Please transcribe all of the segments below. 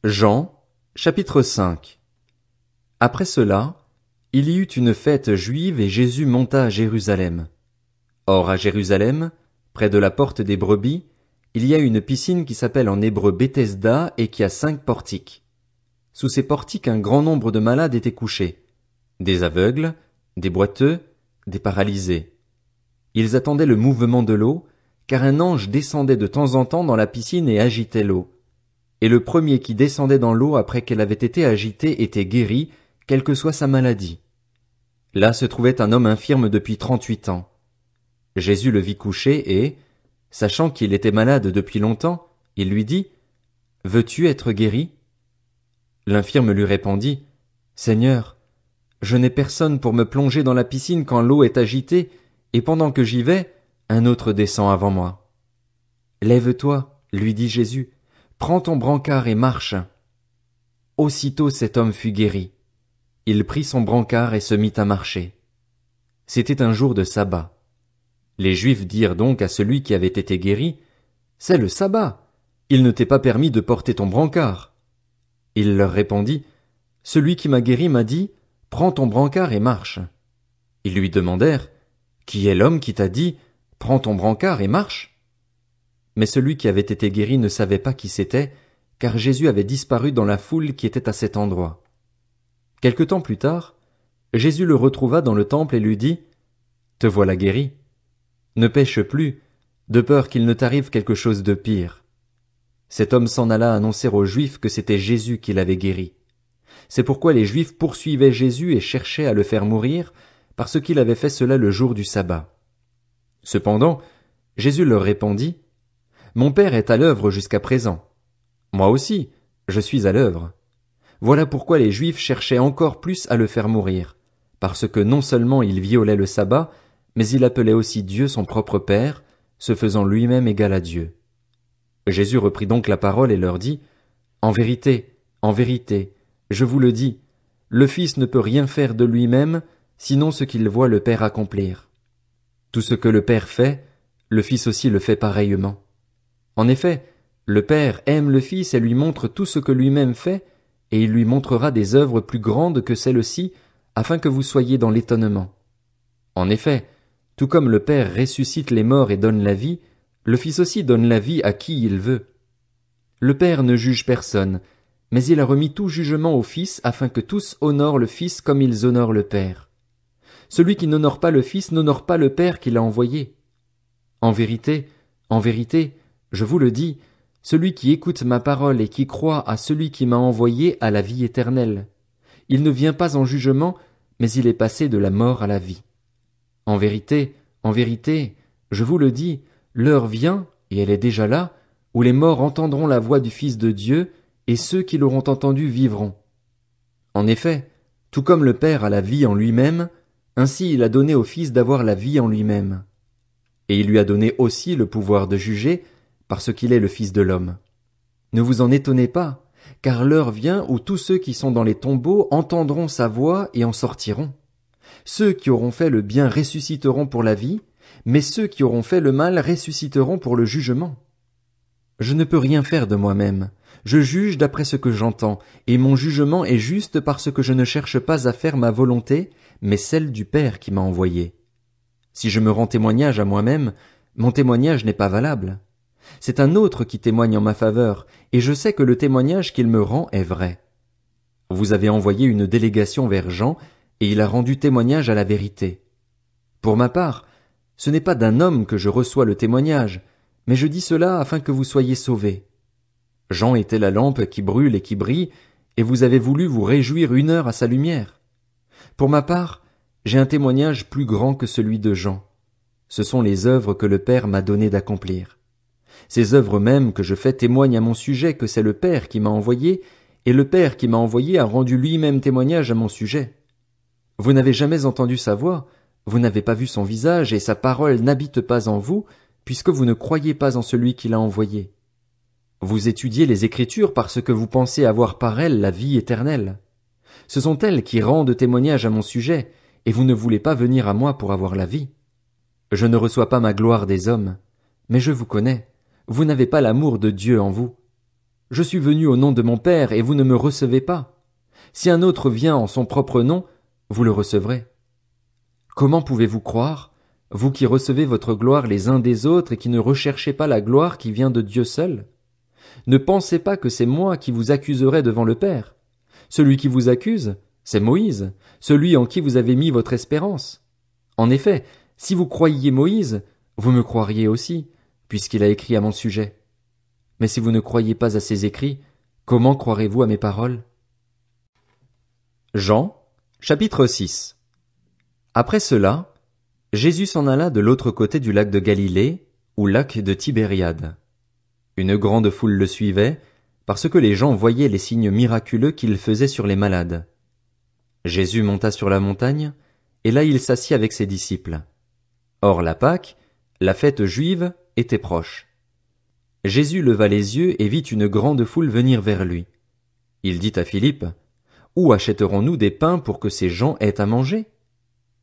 Jean, chapitre 5. Après cela, il y eut une fête juive et Jésus monta à Jérusalem. Or à Jérusalem, près de la porte des brebis, il y a une piscine qui s'appelle en hébreu Bethesda et qui a 5 portiques. Sous ces portiques un grand nombre de malades étaient couchés, des aveugles, des boiteux, des paralysés. Ils attendaient le mouvement de l'eau, car un ange descendait de temps en temps dans la piscine et agitait l'eau. Et le premier qui descendait dans l'eau après qu'elle avait été agitée était guéri, quelle que soit sa maladie. Là se trouvait un homme infirme depuis 38 ans. Jésus le vit couché et, sachant qu'il était malade depuis longtemps, il lui dit, « Veux-tu être guéri ?» L'infirme lui répondit, « Seigneur, je n'ai personne pour me plonger dans la piscine quand l'eau est agitée, et pendant que j'y vais, un autre descend avant moi. »« Lève-toi, lui dit Jésus, prends ton brancard et marche. » Aussitôt cet homme fut guéri. Il prit son brancard et se mit à marcher. C'était un jour de sabbat. Les Juifs dirent donc à celui qui avait été guéri, « C'est le sabbat. Il ne t'est pas permis de porter ton brancard. » Il leur répondit, « Celui qui m'a guéri m'a dit, prends ton brancard et marche. » Ils lui demandèrent, « Qui est l'homme qui t'a dit, prends ton brancard et marche ?» Mais celui qui avait été guéri ne savait pas qui c'était, car Jésus avait disparu dans la foule qui était à cet endroit. Quelque temps plus tard, Jésus le retrouva dans le temple et lui dit, « Te voilà guéri. Ne pêche plus, de peur qu'il ne t'arrive quelque chose de pire. » Cet homme s'en alla annoncer aux Juifs que c'était Jésus qui l'avait guéri. C'est pourquoi les Juifs poursuivaient Jésus et cherchaient à le faire mourir, parce qu'il avait fait cela le jour du sabbat. Cependant, Jésus leur répondit, « Mon Père est à l'œuvre jusqu'à présent. Moi aussi, je suis à l'œuvre. » Voilà pourquoi les Juifs cherchaient encore plus à le faire mourir, parce que non seulement il violait le sabbat, mais il appelait aussi Dieu son propre Père, se faisant lui-même égal à Dieu. Jésus reprit donc la parole et leur dit, « En vérité, je vous le dis, le Fils ne peut rien faire de lui-même, sinon ce qu'il voit le Père accomplir. Tout ce que le Père fait, le Fils aussi le fait pareillement. En effet, le Père aime le Fils et lui montre tout ce que lui-même fait, et il lui montrera des œuvres plus grandes que celles-ci, afin que vous soyez dans l'étonnement. En effet, tout comme le Père ressuscite les morts et donne la vie, le Fils aussi donne la vie à qui il veut. Le Père ne juge personne, mais il a remis tout jugement au Fils afin que tous honorent le Fils comme ils honorent le Père. Celui qui n'honore pas le Fils n'honore pas le Père qui l'a envoyé. En vérité, je vous le dis, celui qui écoute ma parole et qui croit à celui qui m'a envoyé a la vie éternelle. Il ne vient pas en jugement, mais il est passé de la mort à la vie. En vérité, je vous le dis, l'heure vient, et elle est déjà là, où les morts entendront la voix du Fils de Dieu, et ceux qui l'auront entendu vivront. En effet, tout comme le Père a la vie en lui-même, ainsi il a donné au Fils d'avoir la vie en lui-même. Et il lui a donné aussi le pouvoir de juger, parce qu'il est le Fils de l'homme. Ne vous en étonnez pas, car l'heure vient où tous ceux qui sont dans les tombeaux entendront sa voix et en sortiront. Ceux qui auront fait le bien ressusciteront pour la vie, mais ceux qui auront fait le mal ressusciteront pour le jugement. Je ne peux rien faire de moi-même. Je juge d'après ce que j'entends, et mon jugement est juste parce que je ne cherche pas à faire ma volonté, mais celle du Père qui m'a envoyé. Si je me rends témoignage à moi-même, mon témoignage n'est pas valable. C'est un autre qui témoigne en ma faveur, et je sais que le témoignage qu'il me rend est vrai. Vous avez envoyé une délégation vers Jean, et il a rendu témoignage à la vérité. Pour ma part, ce n'est pas d'un homme que je reçois le témoignage, mais je dis cela afin que vous soyez sauvés. Jean était la lampe qui brûle et qui brille, et vous avez voulu vous réjouir 1 heure à sa lumière. Pour ma part, j'ai un témoignage plus grand que celui de Jean. Ce sont les œuvres que le Père m'a donné d'accomplir. Ces œuvres mêmes que je fais témoignent à mon sujet que c'est le Père qui m'a envoyé, et le Père qui m'a envoyé a rendu lui-même témoignage à mon sujet. Vous n'avez jamais entendu sa voix, vous n'avez pas vu son visage, et sa parole n'habite pas en vous, puisque vous ne croyez pas en celui qui l'a envoyé. Vous étudiez les Écritures parce que vous pensez avoir par elles la vie éternelle. Ce sont elles qui rendent témoignage à mon sujet, et vous ne voulez pas venir à moi pour avoir la vie. Je ne reçois pas ma gloire des hommes, mais je vous connais, vous n'avez pas l'amour de Dieu en vous. Je suis venu au nom de mon Père et vous ne me recevez pas. Si un autre vient en son propre nom, vous le recevrez. Comment pouvez-vous croire, vous qui recevez votre gloire les uns des autres et qui ne recherchez pas la gloire qui vient de Dieu seul? Ne pensez pas que c'est moi qui vous accuserai devant le Père. Celui qui vous accuse, c'est Moïse, celui en qui vous avez mis votre espérance. En effet, si vous croyiez Moïse, vous me croiriez aussi, puisqu'il a écrit à mon sujet. Mais si vous ne croyez pas à ses écrits, comment croirez-vous à mes paroles? Jean, chapitre 6. Après cela, Jésus s'en alla de l'autre côté du lac de Galilée, ou lac de Tibériade. Une grande foule le suivait, parce que les gens voyaient les signes miraculeux qu'il faisait sur les malades. Jésus monta sur la montagne, et là il s'assit avec ses disciples. Or la Pâque, la fête juive, était proche. Jésus leva les yeux et vit une grande foule venir vers lui. Il dit à Philippe, « Où achèterons-nous des pains pour que ces gens aient à manger ?»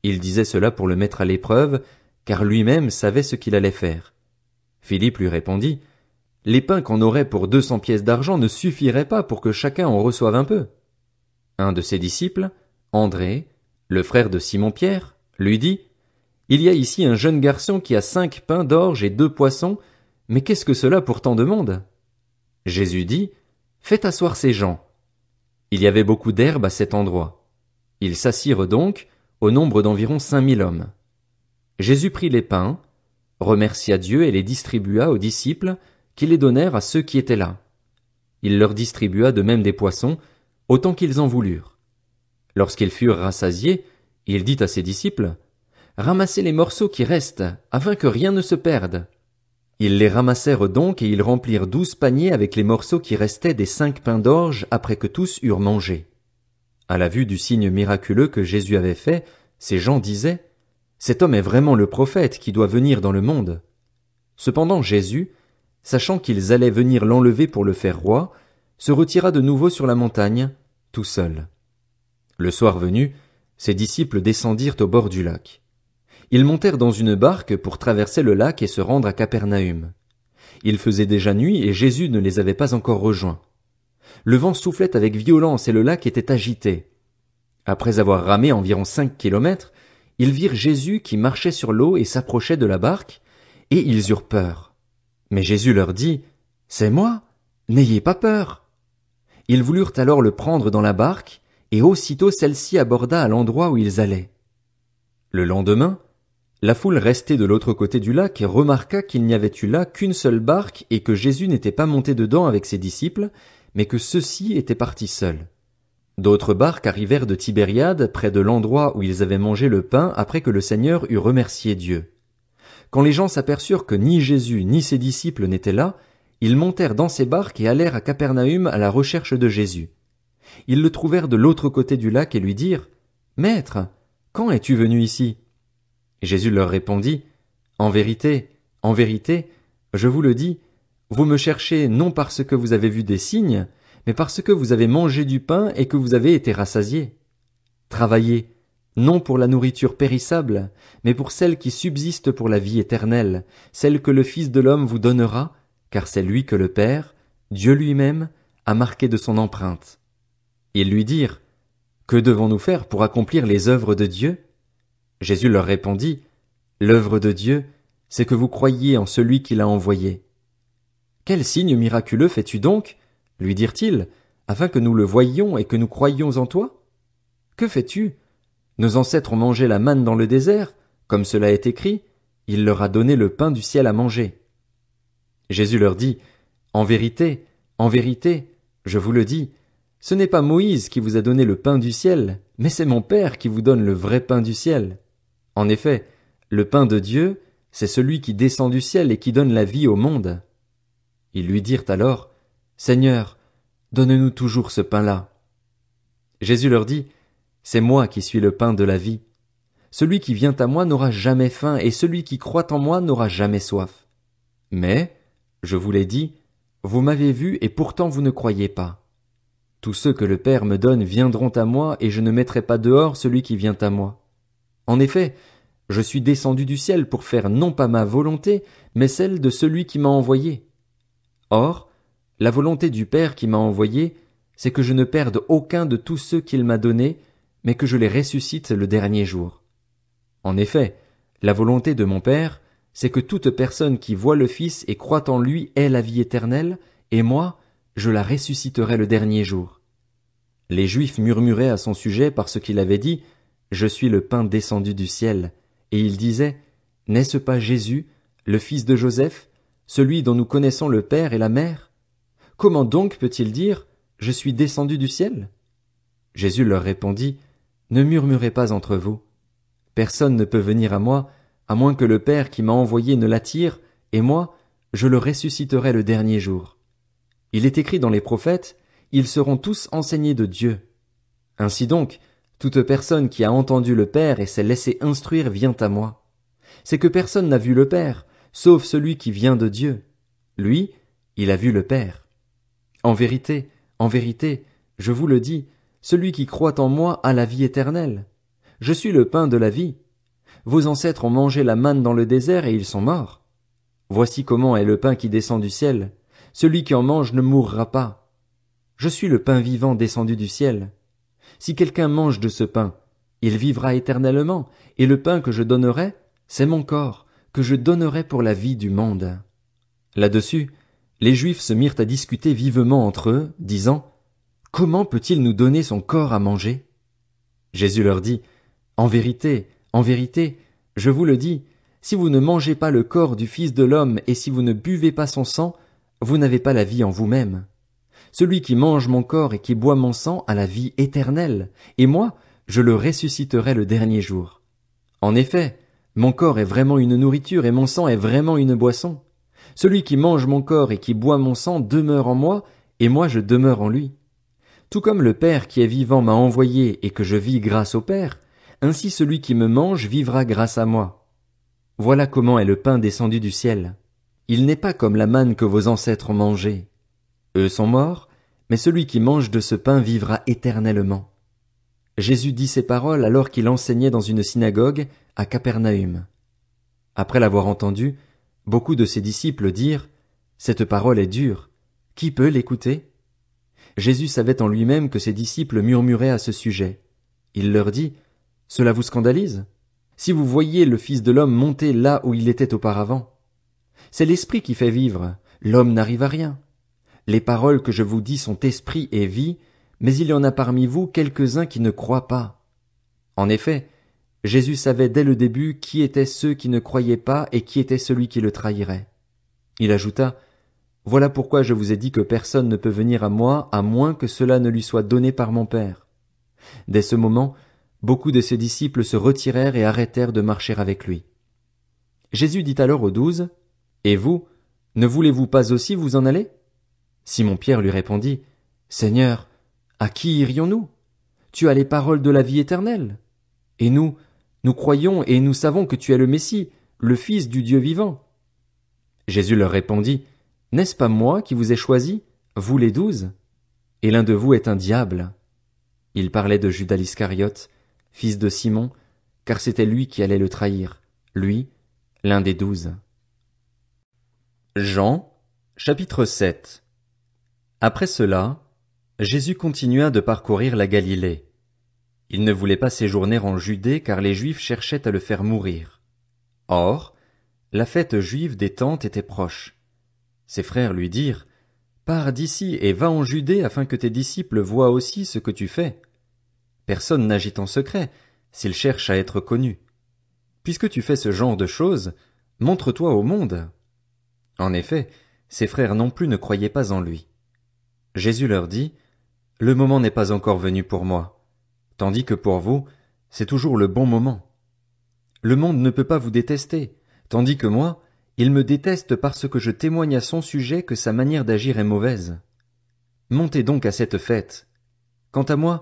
Il disait cela pour le mettre à l'épreuve, car lui-même savait ce qu'il allait faire. Philippe lui répondit, « Les pains qu'on aurait pour 200 pièces d'argent ne suffiraient pas pour que chacun en reçoive un peu. » Un de ses disciples, André, le frère de Simon-Pierre, lui dit, « Il y a ici un jeune garçon qui a 5 pains d'orge et 2 poissons, mais qu'est-ce que cela pour tant de monde ?» Jésus dit, « Faites asseoir ces gens. » Il y avait beaucoup d'herbe à cet endroit. Ils s'assirent donc, au nombre d'environ 5000 hommes. Jésus prit les pains, remercia Dieu et les distribua aux disciples, qui les donnèrent à ceux qui étaient là. Il leur distribua de même des poissons, autant qu'ils en voulurent. Lorsqu'ils furent rassasiés, il dit à ses disciples, « Ramassez les morceaux qui restent, afin que rien ne se perde. » Ils les ramassèrent donc et ils remplirent 12 paniers avec les morceaux qui restaient des 5 pains d'orge après que tous eurent mangé. À la vue du signe miraculeux que Jésus avait fait, ces gens disaient, « Cet homme est vraiment le prophète qui doit venir dans le monde. » Cependant Jésus, sachant qu'ils allaient venir l'enlever pour le faire roi, se retira de nouveau sur la montagne, tout seul. Le soir venu, ses disciples descendirent au bord du lac. Ils montèrent dans une barque pour traverser le lac et se rendre à Capernaüm. Il faisait déjà nuit et Jésus ne les avait pas encore rejoints. Le vent soufflait avec violence et le lac était agité. Après avoir ramé environ 5 kilomètres, ils virent Jésus qui marchait sur l'eau et s'approchait de la barque, et ils eurent peur. Mais Jésus leur dit, « C'est moi, n'ayez pas peur. » Ils voulurent alors le prendre dans la barque, et aussitôt celle-ci aborda à l'endroit où ils allaient. Le lendemain, la foule restée de l'autre côté du lac remarqua qu'il n'y avait eu là qu'une seule barque et que Jésus n'était pas monté dedans avec ses disciples, mais que ceux-ci étaient partis seuls. D'autres barques arrivèrent de Tibériade, près de l'endroit où ils avaient mangé le pain après que le Seigneur eut remercié Dieu. Quand les gens s'aperçurent que ni Jésus ni ses disciples n'étaient là, ils montèrent dans ces barques et allèrent à Capernaüm à la recherche de Jésus. Ils le trouvèrent de l'autre côté du lac et lui dirent, « Maître, quand es-tu venu ici ?» Jésus leur répondit, « en vérité, je vous le dis, vous me cherchez non parce que vous avez vu des signes, mais parce que vous avez mangé du pain et que vous avez été rassasiés. Travaillez, non pour la nourriture périssable, mais pour celle qui subsiste pour la vie éternelle, celle que le Fils de l'homme vous donnera, car c'est lui que le Père, Dieu lui-même, a marqué de son empreinte. » Ils lui dirent, « Que devons-nous faire pour accomplir les œuvres de Dieu ?» Jésus leur répondit, « L'œuvre de Dieu, c'est que vous croyiez en celui qui l'a envoyé. » « Quel signe miraculeux fais-tu donc, lui dirent-ils, afin que nous le voyions et que nous croyions en toi? Que fais-tu? Nos ancêtres ont mangé la manne dans le désert, comme cela est écrit, il leur a donné le pain du ciel à manger. » Jésus leur dit, « En vérité, je vous le dis, ce n'est pas Moïse qui vous a donné le pain du ciel, mais c'est mon Père qui vous donne le vrai pain du ciel. En effet, le pain de Dieu, c'est celui qui descend du ciel et qui donne la vie au monde. » Ils lui dirent alors, « Seigneur, donne-nous toujours ce pain-là. » Jésus leur dit, « C'est moi qui suis le pain de la vie. Celui qui vient à moi n'aura jamais faim, et celui qui croit en moi n'aura jamais soif. Mais, je vous l'ai dit, vous m'avez vu et pourtant vous ne croyez pas. Tous ceux que le Père me donne viendront à moi, et je ne mettrai pas dehors celui qui vient à moi. En effet, je suis descendu du ciel pour faire non pas ma volonté, mais celle de celui qui m'a envoyé. Or, La volonté du Père qui m'a envoyé, c'est que je ne perde aucun de tous ceux qu'il m'a donnés, mais que je les ressuscite le dernier jour. En effet, la volonté de mon Père, c'est que toute personne qui voit le Fils et croit en lui ait la vie éternelle, et moi, je la ressusciterai le dernier jour. Les Juifs murmuraient à son sujet parce qu'il avait dit « Je suis le pain descendu du ciel », et ils disaient « N'est-ce pas Jésus, le fils de Joseph, celui dont nous connaissons le père et la mère? Comment donc peut-il dire « Je suis descendu du ciel » ? Jésus leur répondit « Ne murmurez pas entre vous. Personne ne peut venir à moi, à moins que le Père qui m'a envoyé ne l'attire, et moi, je le ressusciterai le dernier jour. Il est écrit dans les prophètes, ils seront tous enseignés de Dieu. Ainsi donc, toute personne qui a entendu le Père et s'est laissé instruire vient à moi. C'est que personne n'a vu le Père, sauf celui qui vient de Dieu. Lui, il a vu le Père. En vérité, je vous le dis, celui qui croit en moi a la vie éternelle. Je suis le pain de la vie. Vos ancêtres ont mangé la manne dans le désert et ils sont morts. Voici comment est le pain qui descend du ciel. Celui qui en mange ne mourra pas. Je suis le pain vivant descendu du ciel. Si quelqu'un mange de ce pain, il vivra éternellement, et le pain que je donnerai, c'est mon corps, que je donnerai pour la vie du monde. Là-dessus, les Juifs se mirent à discuter vivement entre eux, disant « Comment peut-il nous donner son corps à manger ?» Jésus leur dit « En vérité, je vous le dis, si vous ne mangez pas le corps du Fils de l'homme et si vous ne buvez pas son sang, vous n'avez pas la vie en vous-même. Celui qui mange mon corps et qui boit mon sang a la vie éternelle, et moi, je le ressusciterai le dernier jour. En effet, mon corps est vraiment une nourriture et mon sang est vraiment une boisson. Celui qui mange mon corps et qui boit mon sang demeure en moi, et moi je demeure en lui. Tout comme le Père qui est vivant m'a envoyé et que je vis grâce au Père, ainsi celui qui me mange vivra grâce à moi. Voilà comment est le pain descendu du ciel. Il n'est pas comme la manne que vos ancêtres ont mangée. Eux sont morts, mais celui qui mange de ce pain vivra éternellement. Jésus dit ces paroles alors qu'il enseignait dans une synagogue à Capernaüm. Après l'avoir entendu, beaucoup de ses disciples dirent « Cette parole est dure. Qui peut l'écouter ?» Jésus savait en lui-même que ses disciples murmuraient à ce sujet. Il leur dit « Cela vous scandalise ? Si vous voyiez le Fils de l'homme monter là où il était auparavant. C'est l'Esprit qui fait vivre, l'homme n'arrive à rien. Les paroles que je vous dis sont esprit et vie, mais il y en a parmi vous quelques-uns qui ne croient pas. » En effet, Jésus savait dès le début qui étaient ceux qui ne croyaient pas et qui était celui qui le trahirait. Il ajouta « Voilà pourquoi je vous ai dit que personne ne peut venir à moi à moins que cela ne lui soit donné par mon Père. » Dès ce moment, beaucoup de ses disciples se retirèrent et arrêtèrent de marcher avec lui. Jésus dit alors aux 12, « Et vous, ne voulez-vous pas aussi vous en aller ?» Simon-Pierre lui répondit, « Seigneur, à qui irions-nous? Tu as les paroles de la vie éternelle. Et nous croyons et nous savons que tu es le Messie, le Fils du Dieu vivant. » Jésus leur répondit, « N'est-ce pas moi qui vous ai choisis, vous les 12? Et l'un de vous est un diable. » Il parlait de Judas l'Iscariote, fils de Simon, car c'était lui qui allait le trahir, lui, l'un des 12. Jean, chapitre 7. Après cela, Jésus continua de parcourir la Galilée. Il ne voulait pas séjourner en Judée car les Juifs cherchaient à le faire mourir. Or, la fête juive des Tentes était proche. Ses frères lui dirent, « Pars d'ici et va en Judée afin que tes disciples voient aussi ce que tu fais. Personne n'agit en secret, s'il cherche à être connu. Puisque tu fais ce genre de choses, montre-toi au monde. » En effet, ses frères non plus ne croyaient pas en lui. Jésus leur dit, « Le moment n'est pas encore venu pour moi, tandis que pour vous, c'est toujours le bon moment. Le monde ne peut pas vous détester, tandis que moi, il me déteste parce que je témoigne à son sujet que sa manière d'agir est mauvaise. Montez donc à cette fête. Quant à moi,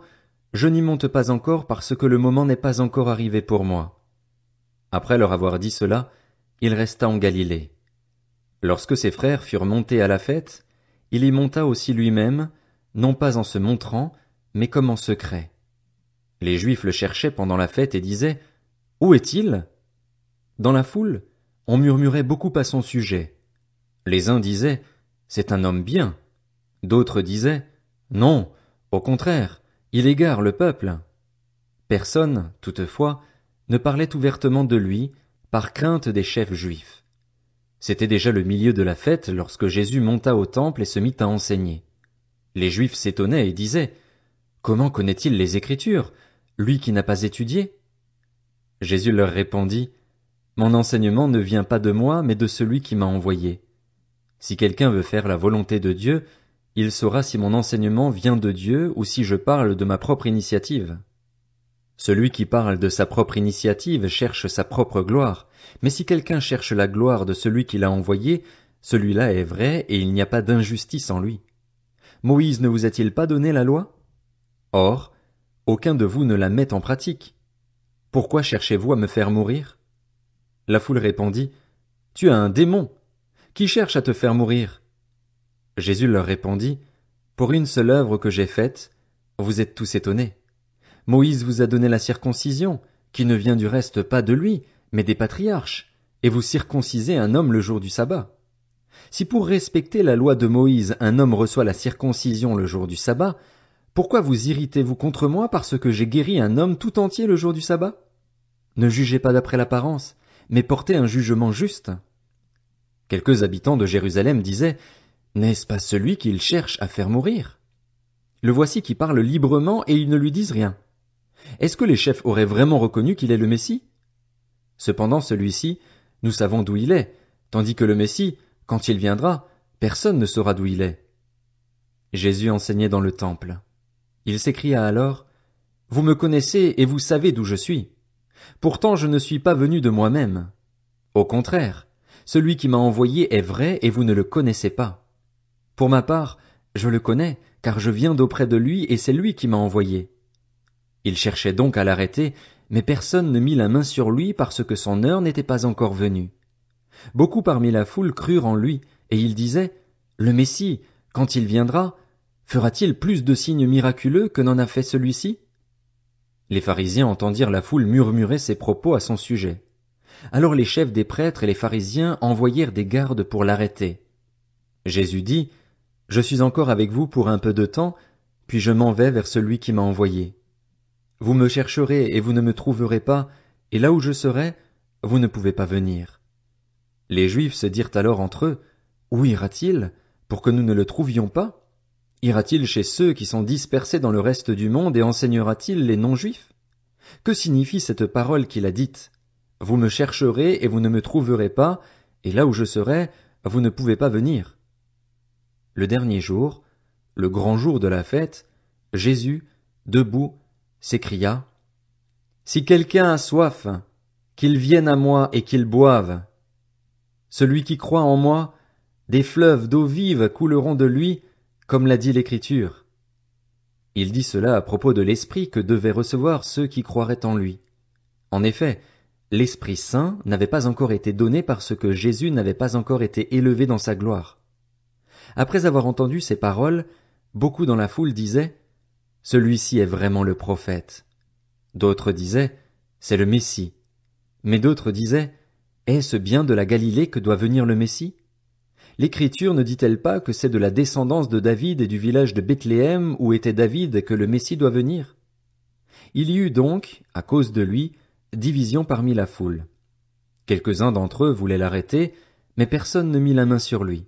je n'y monte pas encore parce que le moment n'est pas encore arrivé pour moi. » Après leur avoir dit cela, il resta en Galilée. Lorsque ses frères furent montés à la fête, il y monta aussi lui-même, non pas en se montrant, mais comme en secret. Les Juifs le cherchaient pendant la fête et disaient « Où est-il » Dans la foule, on murmurait beaucoup à son sujet. Les uns disaient « C'est un homme bien », D'autres disaient, non, au contraire, il égare le peuple. Personne, toutefois, ne parlait ouvertement de lui, par crainte des chefs juifs. C'était déjà le milieu de la fête lorsque Jésus monta au temple et se mit à enseigner. Les Juifs s'étonnaient et disaient, « Comment connaît-il les Écritures, lui qui n'a pas étudié ?» Jésus leur répondit, « Mon enseignement ne vient pas de moi, mais de celui qui m'a envoyé. Si quelqu'un veut faire la volonté de Dieu, il saura si mon enseignement vient de Dieu ou si je parle de ma propre initiative. Celui qui parle de sa propre initiative cherche sa propre gloire, mais si quelqu'un cherche la gloire de celui qui l'a envoyé, celui-là est vrai et il n'y a pas d'injustice en lui. Moïse ne vous a-t-il pas donné la loi? Or, aucun de vous ne la met en pratique. Pourquoi cherchez-vous à me faire mourir? La foule répondit, « Tu as un démon. Qui cherche à te faire mourir? » Jésus leur répondit, « Pour une seule œuvre que j'ai faite, vous êtes tous étonnés. Moïse vous a donné la circoncision, qui ne vient du reste pas de lui, mais des patriarches, et vous circoncisez un homme le jour du sabbat. Si pour respecter la loi de Moïse un homme reçoit la circoncision le jour du sabbat, pourquoi vous irritez-vous contre moi parce que j'ai guéri un homme tout entier le jour du sabbat? Ne jugez pas d'après l'apparence, mais portez un jugement juste. » Quelques habitants de Jérusalem disaient, « N'est-ce pas celui qu'il cherche à faire mourir? Le voici qui parle librement et ils ne lui disent rien. Est-ce que les chefs auraient vraiment reconnu qu'il est le Messie? Cependant celui-ci, nous savons d'où il est, tandis que le Messie, quand il viendra, personne ne saura d'où il est. » Jésus enseignait dans le temple. Il s'écria alors, « Vous me connaissez et vous savez d'où je suis. Pourtant je ne suis pas venu de moi-même. Au contraire, celui qui m'a envoyé est vrai et vous ne le connaissez pas. Pour ma part, je le connais, car je viens d'auprès de lui et c'est lui qui m'a envoyé. » Il cherchait donc à l'arrêter, mais personne ne mit la main sur lui parce que son heure n'était pas encore venue. Beaucoup parmi la foule crurent en lui, et ils disaient, « Le Messie, quand il viendra, fera-t-il plus de signes miraculeux que n'en a fait celui-ci » Les pharisiens entendirent la foule murmurer ces propos à son sujet. Alors les chefs des prêtres et les pharisiens envoyèrent des gardes pour l'arrêter. Jésus dit, « Je suis encore avec vous pour un peu de temps, puis je m'en vais vers celui qui m'a envoyé. Vous me chercherez et vous ne me trouverez pas, et là où je serai, vous ne pouvez pas venir. » Les Juifs se dirent alors entre eux, « Où ira-t-il, pour que nous ne le trouvions pas? Ira-t-il chez ceux qui sont dispersés dans le reste du monde et enseignera-t-il les non-juifs? Que signifie cette parole qu'il a dite? Vous me chercherez et vous ne me trouverez pas, et là où je serai, vous ne pouvez pas venir. » Le dernier jour, le grand jour de la fête, Jésus, debout, s'écria, « Si quelqu'un a soif, qu'il vienne à moi et qu'il boive. Celui qui croit en moi, des fleuves d'eau vive couleront de lui, comme l'a dit l'Écriture. » Il dit cela à propos de l'Esprit que devaient recevoir ceux qui croiraient en lui. En effet, l'Esprit Saint n'avait pas encore été donné parce que Jésus n'avait pas encore été élevé dans sa gloire. Après avoir entendu ces paroles, beaucoup dans la foule disaient, « Celui-ci est vraiment le prophète. » D'autres disaient, « C'est le Messie. » Mais d'autres disaient, « Est-ce bien de la Galilée que doit venir le Messie? L'Écriture ne dit-elle pas que c'est de la descendance de David et du village de Bethléem où était David que le Messie doit venir? » Il y eut donc, à cause de lui, division parmi la foule. Quelques-uns d'entre eux voulaient l'arrêter, mais personne ne mit la main sur lui.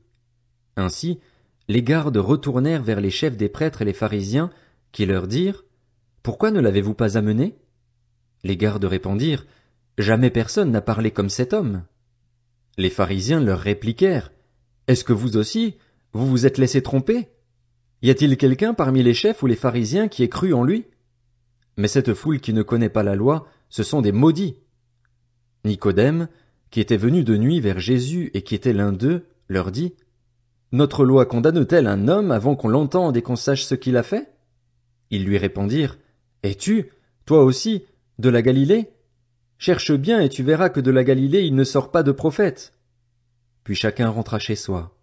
Ainsi, les gardes retournèrent vers les chefs des prêtres et les pharisiens, qui leur dirent, « Pourquoi ne l'avez-vous pas amené? » Les gardes répondirent, « Jamais personne n'a parlé comme cet homme. » Les pharisiens leur répliquèrent, « Est-ce que vous aussi, vous vous êtes laissé tromper? Y a-t-il quelqu'un parmi les chefs ou les pharisiens qui ait cru en lui? Mais cette foule qui ne connaît pas la loi, ce sont des maudits. » Nicodème, qui était venu de nuit vers Jésus et qui était l'un d'eux, leur dit, « Notre loi condamne-t-elle un homme avant qu'on l'entende et qu'on sache ce qu'il a fait? » Ils lui répondirent, « Es-tu, toi aussi, de la Galilée? Cherche bien et tu verras que de la Galilée il ne sort pas de prophète. » Puis chacun rentra chez soi.